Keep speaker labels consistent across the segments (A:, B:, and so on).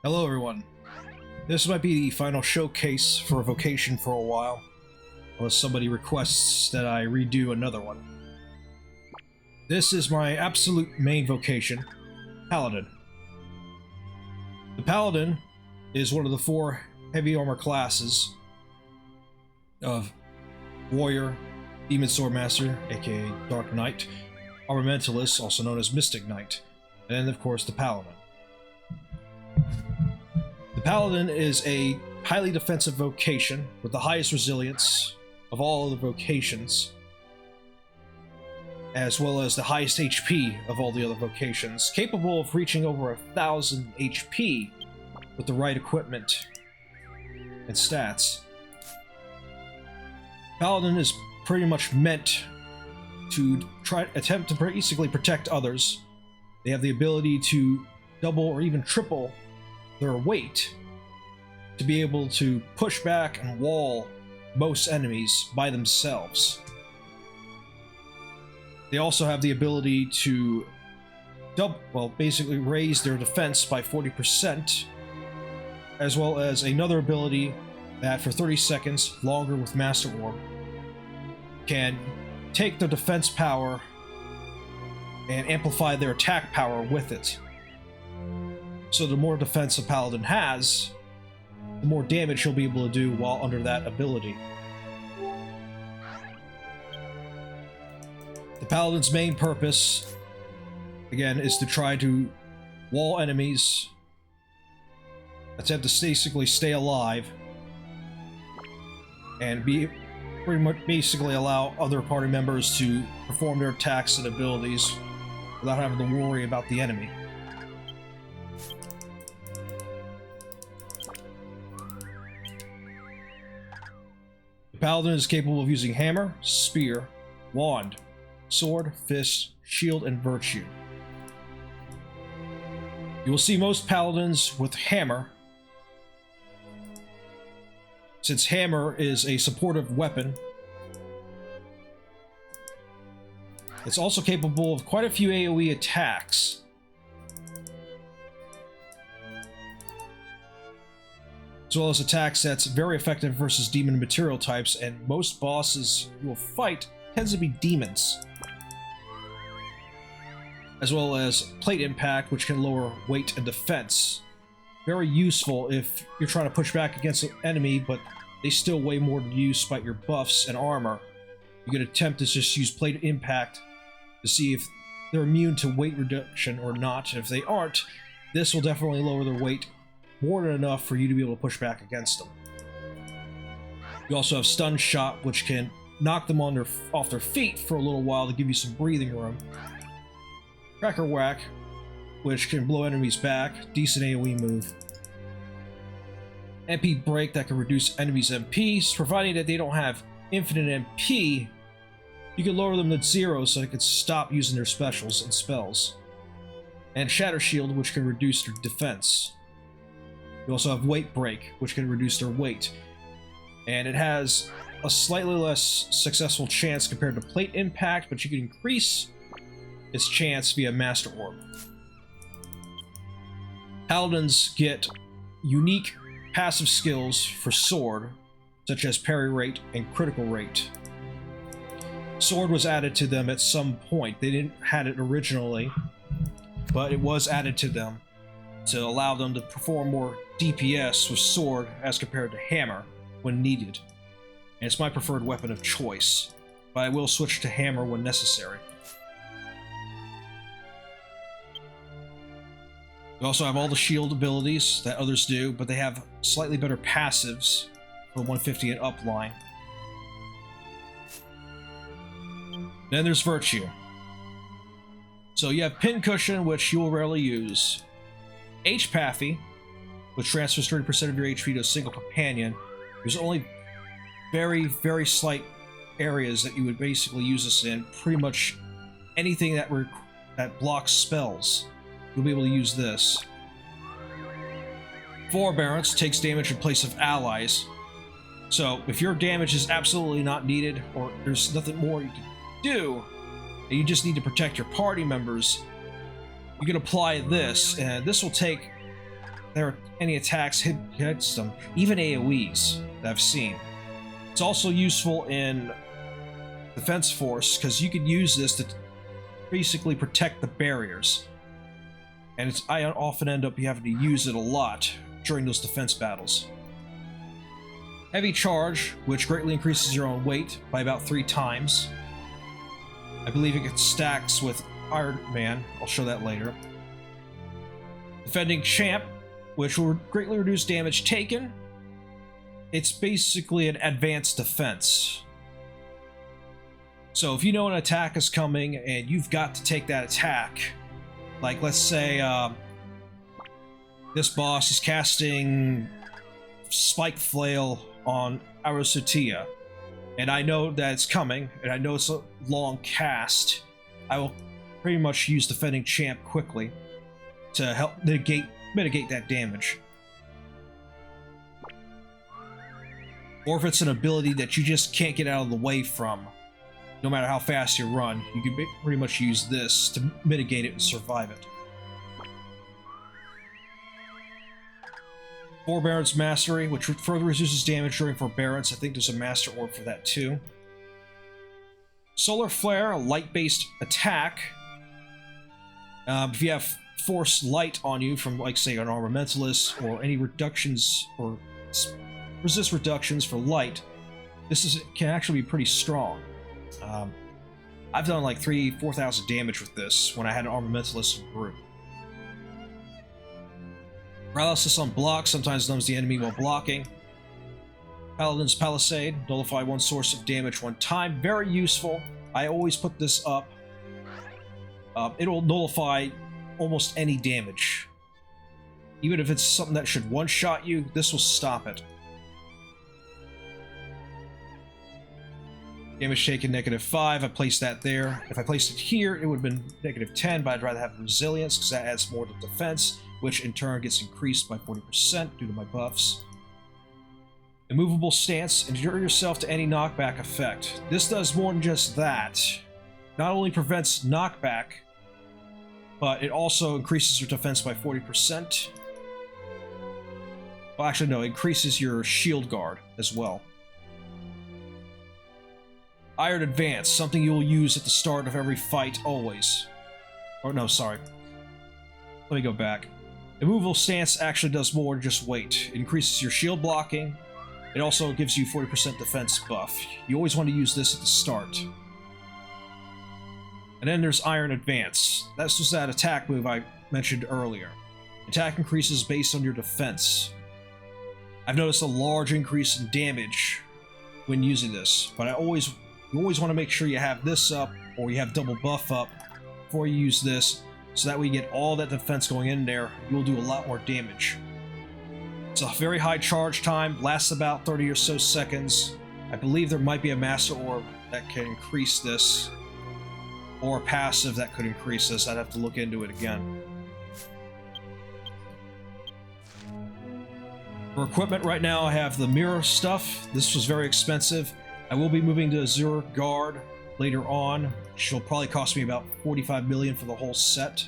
A: Hello everyone. This might be the final showcase for Vocation for a while, unless somebody requests that I redo another one. This is my absolute main vocation, Paladin. The Paladin is one of the 4 heavy armor classes of Warrior, Demon Swordmaster, aka Dark Knight, Armamentalist, also known as Mystic Knight, and of course the Paladin. The Paladin is a highly defensive vocation with the highest resilience of all other vocations, as well as the highest HP of all the other vocations, capable of reaching over 1,000 HP with the right equipment and stats. Paladin is pretty much meant to attempt to basically protect others. They have the ability to double or even triple their weight to be able to push back and wall most enemies by themselves. They also have the ability to basically raise their defense by 40%, as well as another ability that for 30 seconds longer with Master Orb can take their defense power and amplify their attack power with it. So the more defense a Paladin has, the more damage he'll be able to do while under that ability. The Paladin's main purpose, again, is to try to wall enemies, attempt to basically stay alive, and pretty much basically allow other party members to perform their attacks and abilities without having to worry about the enemy. The Paladin is capable of using hammer, spear, wand, sword, fist, shield, and virtue. You will see most Paladins with hammer, since hammer is a supportive weapon. It's also capable of quite a few AoE attacks. As well as attacks that's very effective versus demon material types, and most bosses you will fight tends to be demons. As well as plate impact, which can lower weight and defense. Very useful if you're trying to push back against an enemy, but they still weigh more than you despite your buffs and armor. You can attempt to just use plate impact to see if they're immune to weight reduction or not. If they aren't, this will definitely lower their weight more than enough for you to be able to push back against them. You also have stun shot, which can knock them off their feet for a little while to give you some breathing room. Cracker whack, which can blow enemies back, decent AoE move. MP break that can reduce enemies' MPs, providing that they don't have infinite MP. You can lower them to 0 so they can stop using their specials and spells. And shatter shield, which can reduce their defense. You also have weight break, which can reduce their weight. And it has a slightly less successful chance compared to plate impact, but you can increase its chance via Master Orb. Paladins get unique passive skills for sword, such as parry rate and critical rate. Sword was added to them at some point. They didn't have it originally, but it was added to them to allow them to perform more DPS with sword as compared to hammer when needed. And it's my preferred weapon of choice, but I will switch to hammer when necessary. We also have all the shield abilities that others do, but they have slightly better passives for 150 and up line. Then there's virtue. So you have Pincushion, which you will rarely use. H-Pathy, which transfers 30% of your HP to a single companion. There's only very, very slight areas that you would basically use this in. Pretty much anything that blocks spells, you'll be able to use this. Forbearance takes damage in place of allies. So if your damage is absolutely not needed, or there's nothing more you can do, and you just need to protect your party members, you can apply this, and this will take there are any attacks hits them, even AoEs that I've seen. It's also useful in Defense Force because you can use this to basically protect the barriers. And I often end up having to use it a lot during those defense battles. Heavy Charge, which greatly increases your own weight by about 3 times. I believe it gets stacks with Iron Man. I'll show that later. Defending Champ, which will greatly reduce damage taken. It's basically an advanced defense. So if you know an attack is coming and you've got to take that attack, like let's say this boss is casting Spike Flail on Arosutia, and I know that it's coming, and I know it's a long cast, I will pretty much use Defending Champ quickly to help mitigate that damage. Or if it's an ability that you just can't get out of the way from, no matter how fast you run, you can pretty much use this to mitigate it and survive it. Forbearance Mastery, which further reduces damage during Forbearance. I think there's a Master Orb for that too. Solar Flare, a light-based attack. If you have Force Light on you from, like, say, an Armamentalist, or any reductions, or resist reductions for light, this can actually be pretty strong. I've done like 4,000 damage with this when I had an Armamentalist in group. Paralysis on block sometimes numbs the enemy while blocking. Paladin's Palisade, nullify 1 source of damage 1 time. Very useful. I always put this up. It'll nullify almost any damage. Even if it's something that should one-shot you, this will stop it. Damage taken -5, I placed that there. If I placed it here, it would have been -10, but I'd rather have Resilience because that adds more to defense, which in turn gets increased by 40% due to my buffs. Immovable Stance, endure yourself to any knockback effect. This does more than just that. Not only prevents knockback, but it also increases your defense by 40%. Well, actually no, it increases your shield guard as well. Iron Advance, something you will use at the start of every fight, always. Or no, sorry. Let me go back. Immovable Stance actually does more than just weight. It increases your shield blocking. It also gives you 40% defense buff. You always want to use this at the start. And then there's Iron Advance. This was that attack move I mentioned earlier. Attack increases based on your defense. I've noticed a large increase in damage when using this, but you always want to make sure you have this up, or you have double buff up before you use this, so that way you get all that defense going in there. You'll do a lot more damage. It's a very high charge time, lasts about 30 or so seconds. I believe there might be a Master Orb that can increase this, or a passive that could increase this. I'd have to look into it again. For equipment right now, I have the mirror stuff. This was very expensive. I will be moving to Azure Guard later on, which will probably cost me about 45 million for the whole set.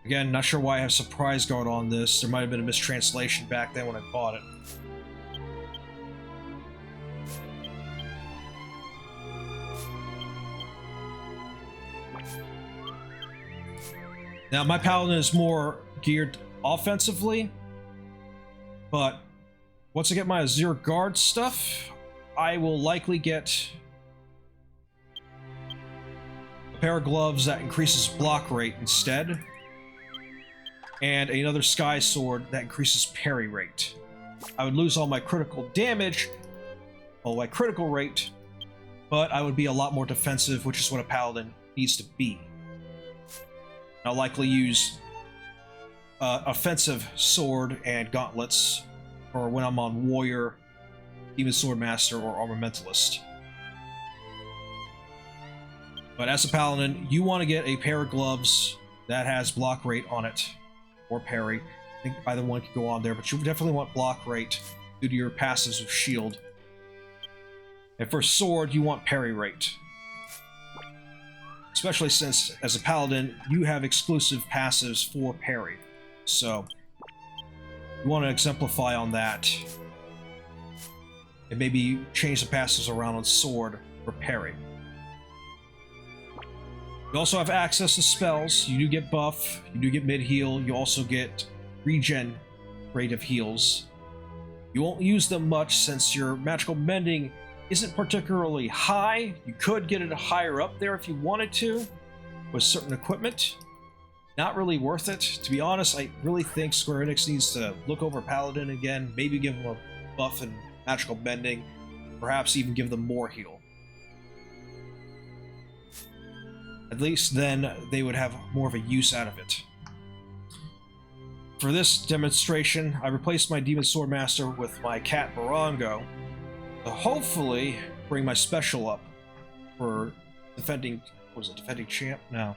A: Again, not sure why I have Surprise Guard on this. There might have been a mistranslation back then when I bought it. Now, my Paladin is more geared offensively, but once I get my Azure Guard stuff, I will likely get a pair of gloves that increases block rate instead, and another Sky Sword that increases parry rate. I would lose all my critical damage, all my critical rate, but I would be a lot more defensive, which is what a Paladin needs to be. I'll likely use offensive sword and gauntlets, or when I'm on Warrior, Demon Swordmaster, or Armamentalist. But as a Paladin, you want to get a pair of gloves that has block rate on it, or parry. I think either one could go on there, but you definitely want block rate due to your passives of shield. And for sword, you want parry rate. Especially since, as a Paladin, you have exclusive passives for parry. So you want to exemplify on that. And maybe change the passes around on sword for parry. You also have access to spells. You do get buff, you do get mid-heal, you also get regen rate of heals. You won't use them much since your magical mending isn't particularly high. You could get it higher up there if you wanted to, with certain equipment. Not really worth it. To be honest, I really think Square Enix needs to look over Paladin again, maybe give him a buff and magical mending, perhaps even give them more heal. At least then they would have more of a use out of it. For this demonstration, I replaced my Demon Swordmaster with my cat Barongo to hopefully bring my special up for defending... what was it? Defending champ? No.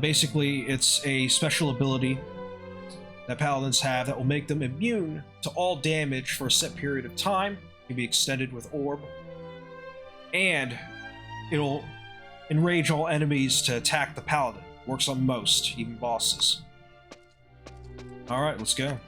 A: Basically, it's a special ability that paladins have that will make them immune to all damage for a set period of time. It can be extended with orb. And it'll enrage all enemies to attack the paladin. Works on most, even bosses. Alright, let's go.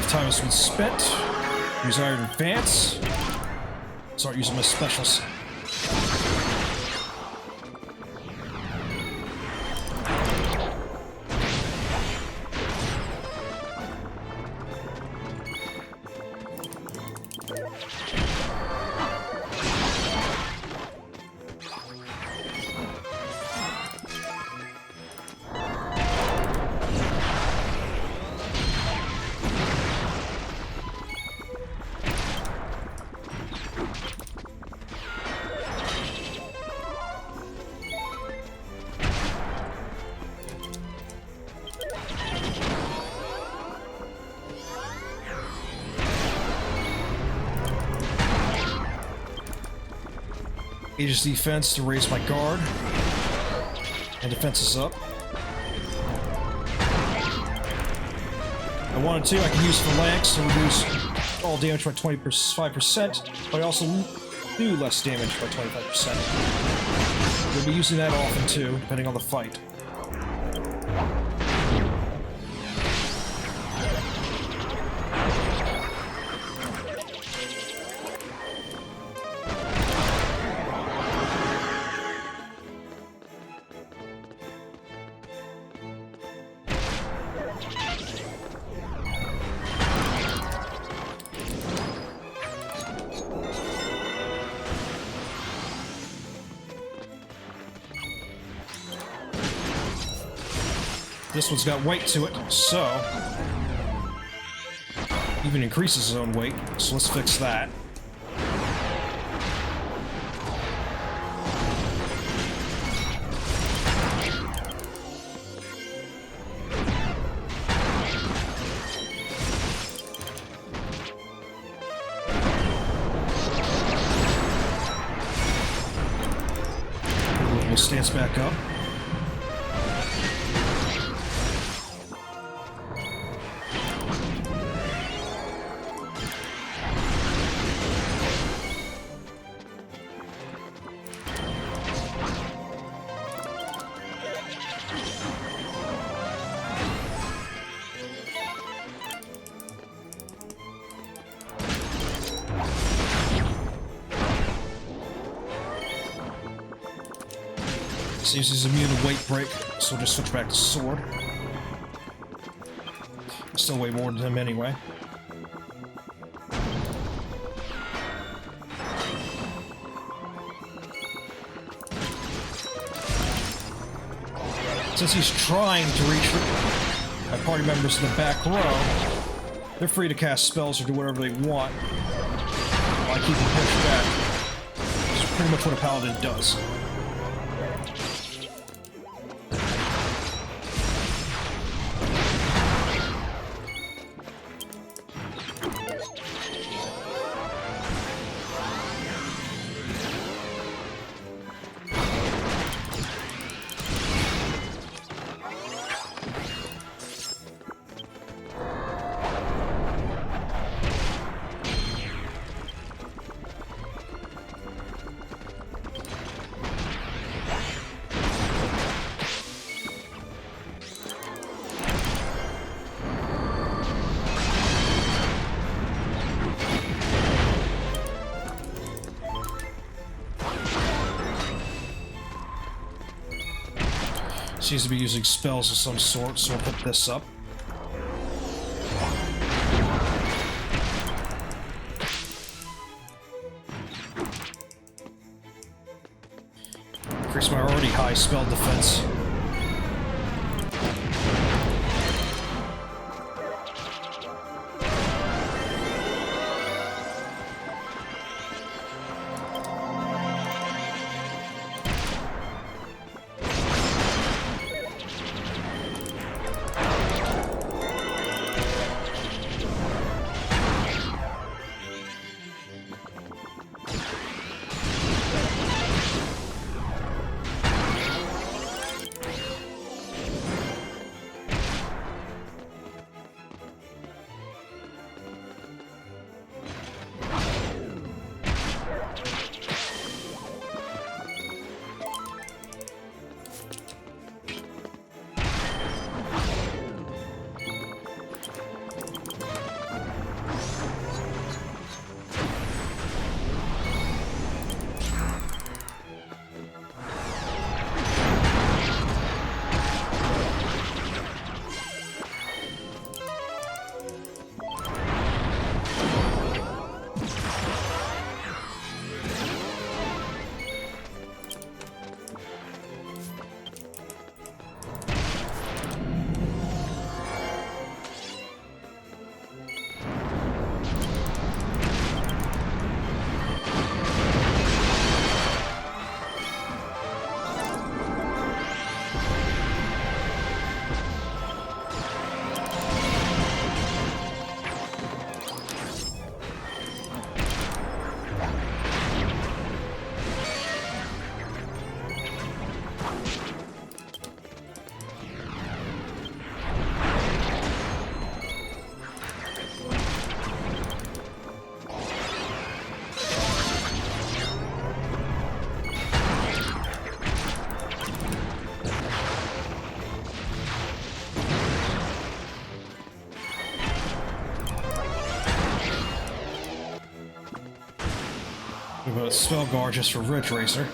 A: Time has been spent. Use Iron Advance. Start using my specials. Aegis defense to raise my guard. And defense is up. If I wanted to, I can use Phalanx to reduce all damage by 25%, but I also do less damage by 25%. We'll be using that often too, depending on the fight. This one's got weight to it, so even increases his own weight, so let's fix that. Immovable Stance back up. Seems he's immune to weight break, so we'll just switch back to sword. Still way more than him anyway. Since he's trying to reach my party members in the back row, they're free to cast spells or do whatever they want while I keep them pushed back. Which is pretty much what a paladin does. Seems to be using spells of some sort, so I'll put this up. Increase my already high spell defense. We have a spell guard just for Ridge Racer.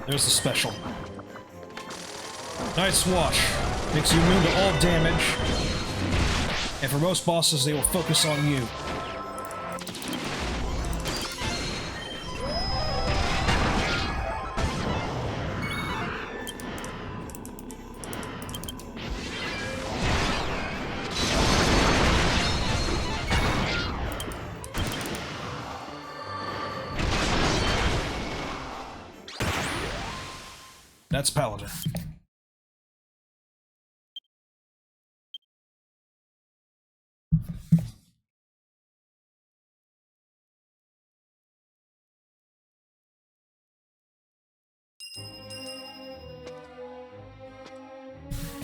A: There's the special. Night's Watch. Makes you immune to all damage. And for most bosses, they will focus on you. that's Paladin.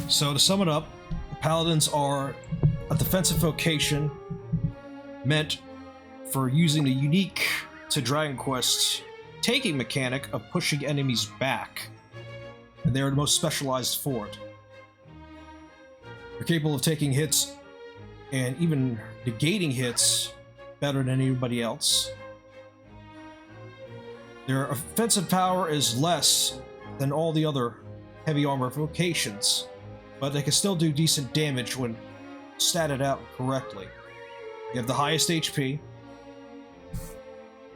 A: So to sum it up, the Paladins are a defensive vocation meant for using the unique to Dragon Quest taking mechanic of pushing enemies back, and they are the most specialized for it. They're capable of taking hits and even negating hits better than anybody else. Their offensive power is less than all the other heavy armor vocations, but they can still do decent damage when statted out correctly. You have the highest HP.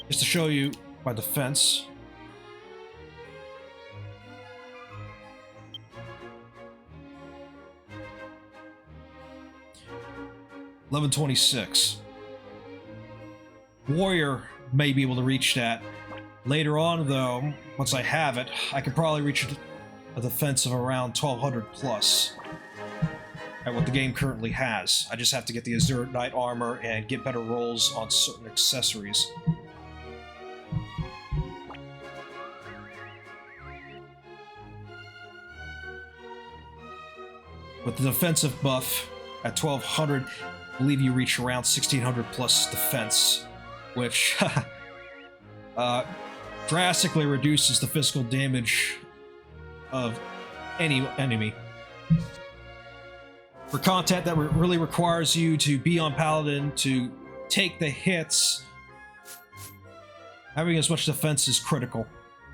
A: Just to show you my defense. $1126. Warrior may be able to reach that. Later on, though, once I have it, I could probably reach a defense of around 1200 plus at what the game currently has. I just have to get the Azure Knight armor and get better rolls on certain accessories. With the defensive buff at 1200, I believe you reach around 1600 plus defense, which drastically reduces the physical damage of any enemy. For content that really requires you to be on Paladin to take the hits, having as much defense is critical.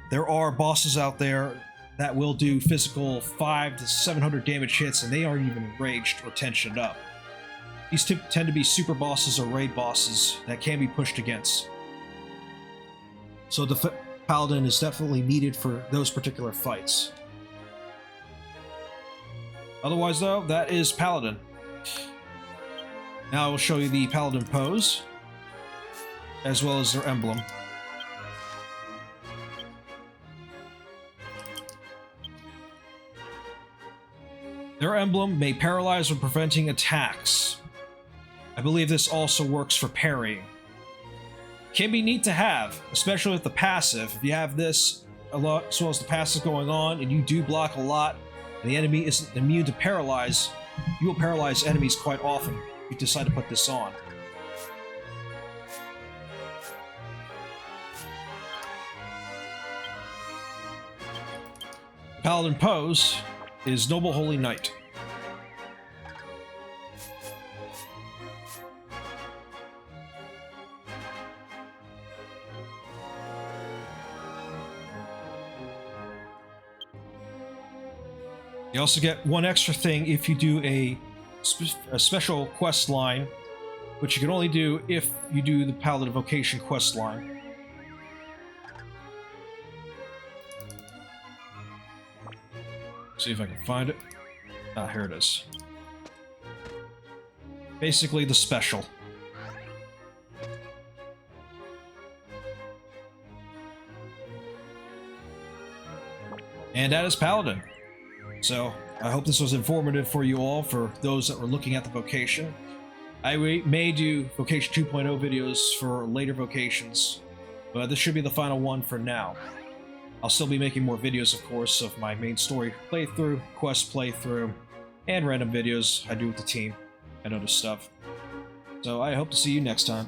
A: There are bosses out there that will do physical 500 to 700 damage hits, and they aren't even enraged or tensioned up. These tend to be super bosses or raid bosses that can be pushed against. So the Paladin is definitely needed for those particular fights. Otherwise, though, that is Paladin. Now I will show you the Paladin pose, as well as their emblem. Their emblem may paralyze when preventing attacks. I believe this also works for parrying. Can be neat to have, especially with the passive. If you have this a lot, as well as the passive going on, and you do block a lot, and the enemy isn't immune to paralyze, you will paralyze enemies quite often if you decide to put this on. Paladin pose is Noble Holy Knight. You also get one extra thing if you do a special quest line, which you can only do if you do the Paladin Vocation quest line. See if I can find it. Ah, here it is. Basically the special. And that is Paladin. So, I hope this was informative for you all, for those that were looking at the Vocation. I may do Vocation 2.0 videos for later Vocations, but this should be the final one for now. I'll still be making more videos, of course, of my main story playthrough, quest playthrough, and random videos I do with the team and other stuff. So I hope to see you next time.